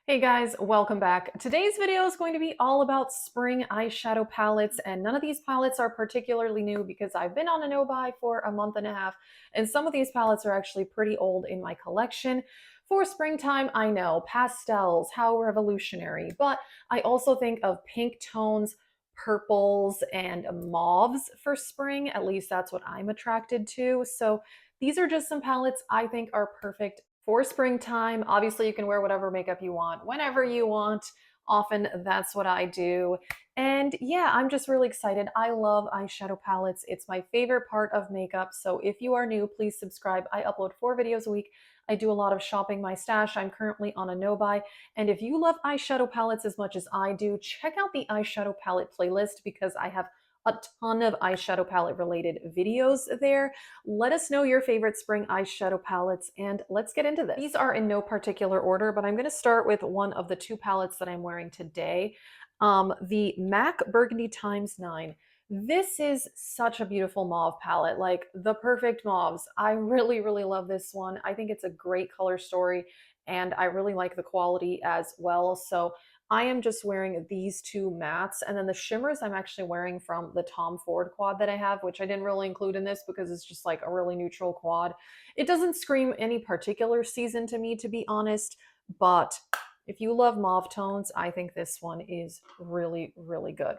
Hey guys, welcome back. Today's video is going to be all about spring eyeshadow palettes, and none of these palettes are particularly new because I've been on a no-buy for a month and a half, and some of these palettes are actually pretty old in my collection. For springtime, I know, pastels, how revolutionary, but I also think of pink tones, purples, and mauves for spring. At least that's what I'm attracted to. So these are just some palettes I think are perfect for springtime. Obviously, you can wear whatever makeup you want, whenever you want. Often that's what I do. And yeah, I'm just really excited. I love eyeshadow palettes. It's my favorite part of makeup. So if you are new, please subscribe. I upload 4 videos a week. I do a lot of shopping my stash. I'm currently on a no-buy. And if you love eyeshadow palettes as much as I do, check out the eyeshadow palette playlist because I have a ton of eyeshadow palette related videos there. Let us know your favorite spring eyeshadow palettes and let's get into this. These are in no particular order, but I'm going to start with one of the two palettes that I'm wearing today. The MAC Burgundy Times 9. This is such a beautiful mauve palette, like the perfect mauves. I really, really love this one. I think it's a great color story and I really like the quality as well. So I am just wearing these two mattes, and then the shimmers I'm actually wearing from the Tom Ford quad that I have, which I didn't really include in this because it's just like a really neutral quad. It doesn't scream any particular season to me, to be honest, but if you love mauve tones, I think this one is really, really good.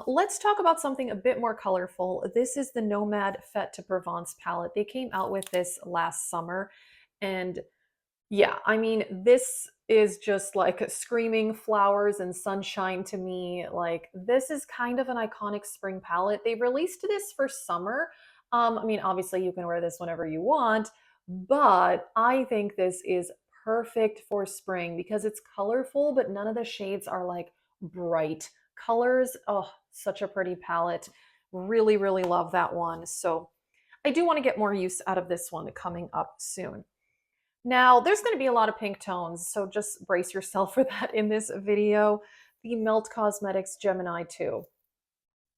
Let's talk about something a bit more colorful. This is the Nomad Fête de Provence palette. They came out with this last summer, and yeah, I mean, this is just like screaming flowers and sunshine to me. Like, this is kind of an iconic spring palette. They released this for summer. I mean, obviously, you can wear this whenever you want, but I think this is perfect for spring because it's colorful, but none of the shades are like bright colors. Oh, such a pretty palette. Really, really love that one. So, I do want to get more use out of this one coming up soon. Now, there's going to be a lot of pink tones, so just brace yourself for that in this video. The Melt Cosmetics Gemini 2.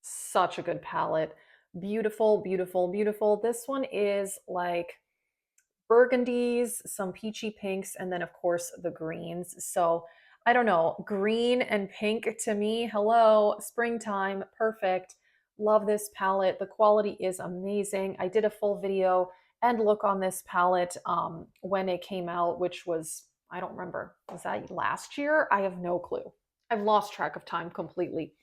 Such a good palette. Beautiful, beautiful, beautiful. This one is like burgundies, some peachy pinks, and then, of course, the greens. So, I don't know, green and pink to me, hello, springtime, perfect. Love this palette. The quality is amazing. I did a full video and look on this palette when it came out, which was, I don't remember, was that last year? I have no clue. I've lost track of time completely.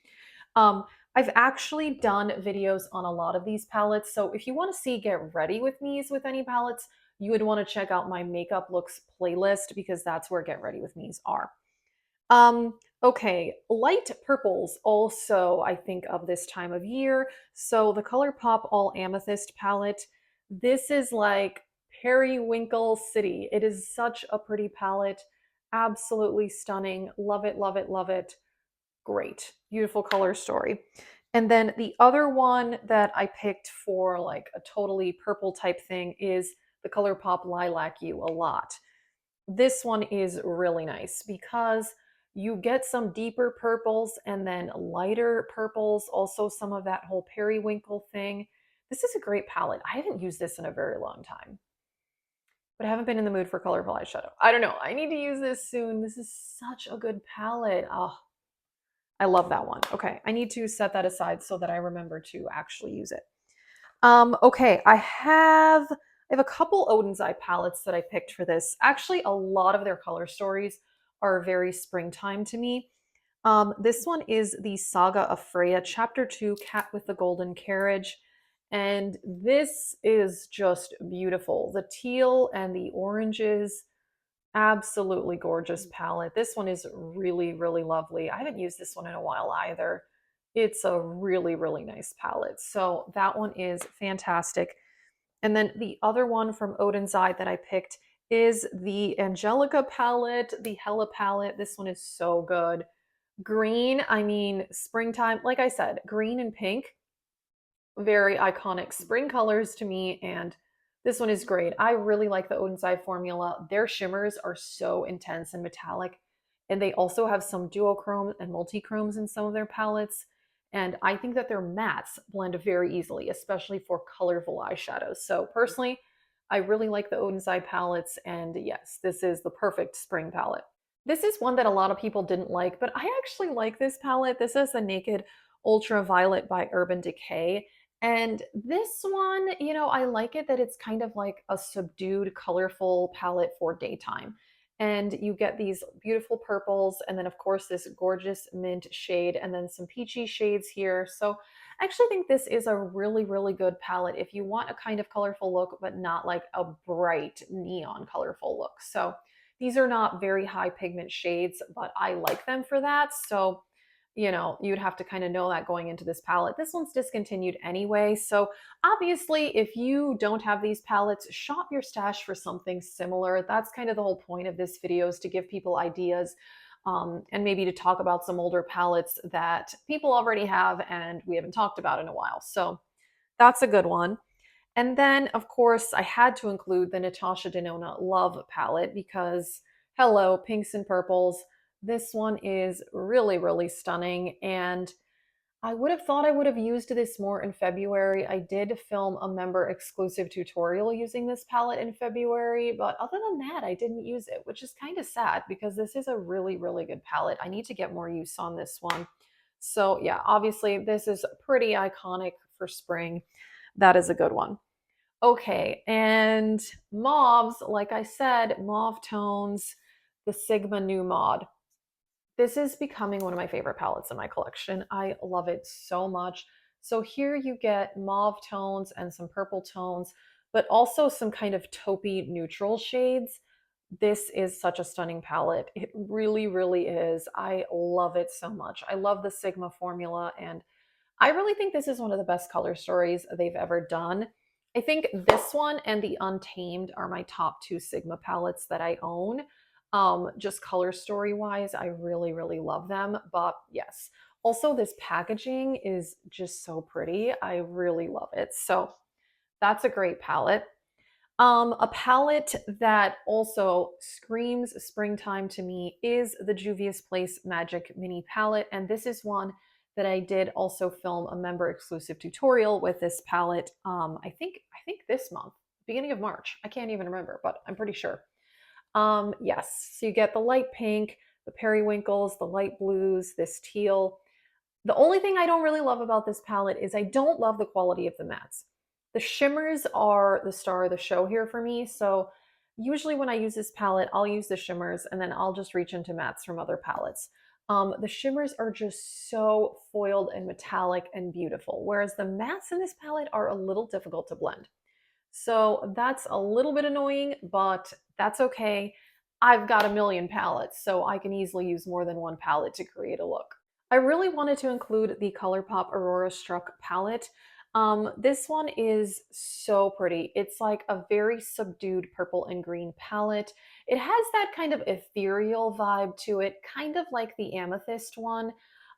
Um, I've actually done videos on a lot of these palettes, so if you want to see get ready with me's with any palettes, you would want to check out my makeup looks playlist because that's where get ready with me's are. Okay, light purples also I think of this time of year. So the ColourPop All Amethyst palette, this is like Periwinkle City. It is such a pretty palette, absolutely stunning. Love it, love it, love it. Great, beautiful color story. And then the other one that I picked for like a totally purple type thing is the ColourPop Lilac You a lot. This one is really nice because you get some deeper purples and then lighter purples, also some of that whole periwinkle thing. This is a great palette. I haven't used this in a very long time, but I haven't been in the mood for colorful eyeshadow. I don't know. I need to use this soon. This is such a good palette. Oh, I love that one. Okay, I need to set that aside so that I remember to actually use it. Okay, I have a couple Odin's Eye palettes that I picked for this. Actually, a lot of their color stories are very springtime to me. This one is the Saga of Freya, Chapter 2, Cat with the Golden Carriage. And this is just beautiful. The teal and the oranges, absolutely gorgeous palette. This one is really, really lovely. I haven't used this one in a while either. It's a really, really nice palette. So that one is fantastic. And then the other one from Odin's Eye that I picked is the Angelica palette, the Hella palette. This one is so good. Green, I mean, springtime, like I said, green and pink, very iconic spring colors to me. And this one is great. I really like the Odin's Eye formula. Their shimmers are so intense and metallic. And they also have some duochrome and multi-chromes in some of their palettes. And I think that their mattes blend very easily, especially for colorful eyeshadows. So personally, I really like the Odin's Eye palettes. And yes, this is the perfect spring palette. This is one that a lot of people didn't like, but I actually like this palette. This is the Naked Ultraviolet by Urban Decay. And this one, I like it that it's kind of like a subdued, colorful palette for daytime. And you get these beautiful purples, and then, of course, this gorgeous mint shade, and then some peachy shades here. So I actually think this is a really, really good palette if you want a kind of colorful look, but not like a bright neon colorful look. So these are not very high pigment shades, but I like them for that. So, you'd have to kind of know that going into this palette. This one's discontinued anyway. So obviously, if you don't have these palettes, shop your stash for something similar. That's kind of the whole point of this video, is to give people ideas, and maybe to talk about some older palettes that people already have and we haven't talked about in a while. So that's a good one. And then, of course, I had to include the Natasha Denona Love palette because, hello, pinks and purples. This one is really, really stunning. And I would have thought I would have used this more in February. I did film a member exclusive tutorial using this palette in February, but other than that, I didn't use it, which is kind of sad because this is a really, really good palette. I need to get more use on this one. So, yeah, obviously, this is pretty iconic for spring. That is a good one. Okay, and mauves, like I said, mauve tones, the Sigma New Mod. This is becoming one of my favorite palettes in my collection. I love it so much. So here you get mauve tones and some purple tones, but also some kind of taupey neutral shades. This is such a stunning palette. It really, really is. I love it so much. I love the Sigma formula, and I really think this is one of the best color stories they've ever done. I think this one and the Untamed are my top two Sigma palettes that I own. Just color story wise, I really, really love them. But yes, also this packaging is just so pretty. I really love it. So that's a great palette. A palette that also screams springtime to me is the Juvia's Place Magic Mini Palette, and this is one that I did also film a member exclusive tutorial with this palette. I think this month, beginning of March. I can't even remember, but I'm pretty sure. Yes, so you get the light pink, the periwinkles, the light blues, this teal. The only thing I don't really love about this palette is I don't love the quality of the mattes. The shimmers are the star of the show here for me. So usually when I use this palette, I'll use the shimmers and then I'll just reach into mattes from other palettes. The shimmers are just so foiled and metallic and beautiful, whereas the mattes in this palette are a little difficult to blend. So that's a little bit annoying, but that's okay. I've got a million palettes, so I can easily use more than one palette to create a look. I really wanted to include the ColourPop Aurora Struck palette. This one is so pretty. It's like a very subdued purple and green palette. It has that kind of ethereal vibe to it, kind of like the Amethyst one.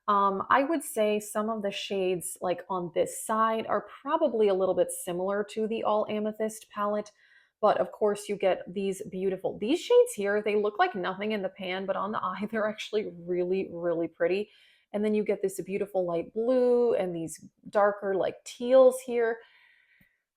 I would say some of the shades like on this side are probably a little bit similar to the All Amethyst palette, but of course you get these shades here. They look like nothing in the pan, but on the eye they're actually really, really pretty. And then you get this beautiful light blue and these darker like teals here.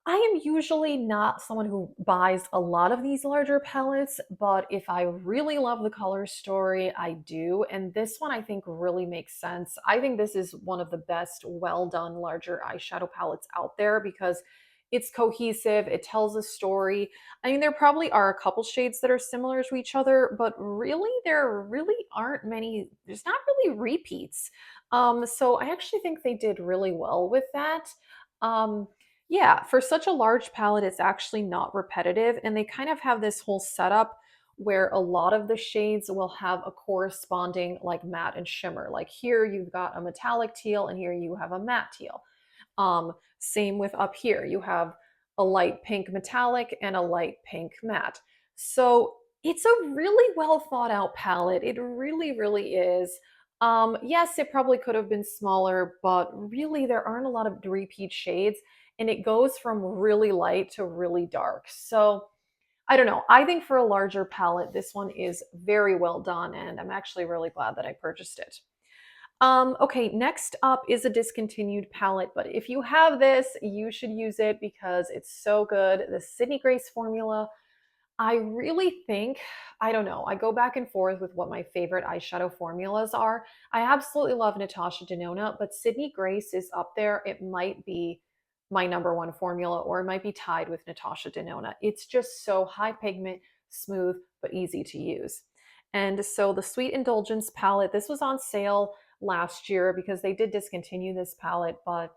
I am usually not someone who buys a lot of these larger palettes, but if I really love the color story, I do. And this one I think really makes sense. I think this is one of the best well done larger eyeshadow palettes out there because it's cohesive, it tells a story. I mean, there probably are a couple shades that are similar to each other, but really, there really aren't many, there's not really repeats. So I actually think they did really well with that. Um, yeah, for such a large palette, it's actually not repetitive, and they kind of have this whole setup where a lot of the shades will have a corresponding like matte and shimmer. Like here you've got a metallic teal and here you have a matte teal. Same with up here, you have a light pink metallic and a light pink matte. So it's a really well thought out palette. It really, really is. Yes, it probably could have been smaller, but really there aren't a lot of repeat shades and it goes from really light to really dark. So I don't know. I think for a larger palette, this one is very well done, and I'm actually really glad that I purchased it. Okay, next up is a discontinued palette, but if you have this, you should use it because it's so good. The Sydney Grace formula. I really think, I don't know, I go back and forth with what my favorite eyeshadow formulas are. I absolutely love Natasha Denona, but Sydney Grace is up there. It might be my number one formula, or it might be tied with Natasha Denona. It's just so high pigment, smooth, but easy to use. And so the Sweet Indulgence palette, this was on sale last year because they did discontinue this palette, but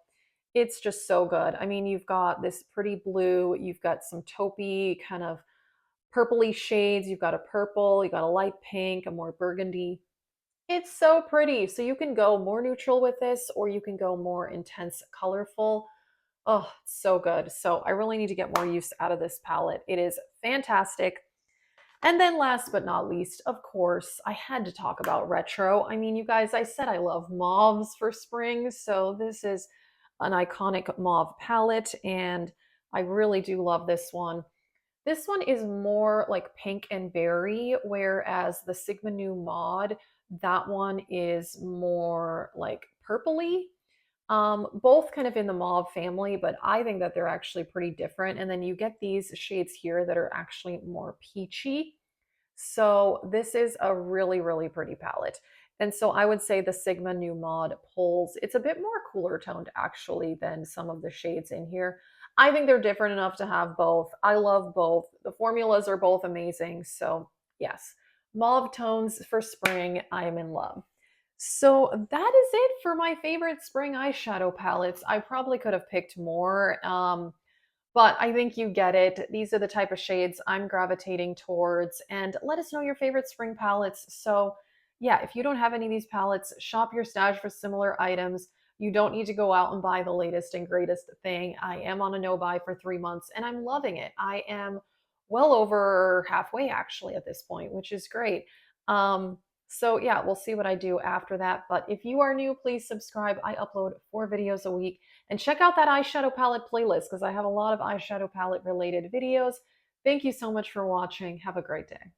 it's just so good. I mean, you've got this pretty blue, you've got some taupey kind of purpley shades. You've got a purple, you got a light pink, a more burgundy. It's so pretty. So you can go more neutral with this, or you can go more intense, colorful. Oh, it's so good. So I really need to get more use out of this palette. It is fantastic. And then last but not least, of course, I had to talk about retro. I mean, you guys, I said I love mauves for spring. So this is an iconic mauve palette, and I really do love this one. This one is more like pink and berry, whereas the Sigma Nu Mod, that one is more like purpley. Both kind of in the mauve family, but I think that they're actually pretty different. And then you get these shades here that are actually more peachy. So this is a really, really pretty palette. And so I would say the Sigma Nu Mod pulls, it's a bit more cooler toned actually than some of the shades in here. I think they're different enough to have both. I love both. The formulas are both amazing. So yes, mauve tones for spring, I am in love. So that is it for my favorite spring eyeshadow palettes. I probably could have picked more. But I think you get it. These are the type of shades I'm gravitating towards. And let us know your favorite spring palettes. So, yeah, if you don't have any of these palettes, shop your stash for similar items. You don't need to go out and buy the latest and greatest thing. I am on a no buy for 3 months and I'm loving it. I am well over halfway actually at this point, which is great. So, yeah, we'll see what I do after that. But if you are new, please subscribe. I upload 4 videos a week. And check out that eyeshadow palette playlist because I have a lot of eyeshadow palette related videos. Thank you so much for watching. Have a great day.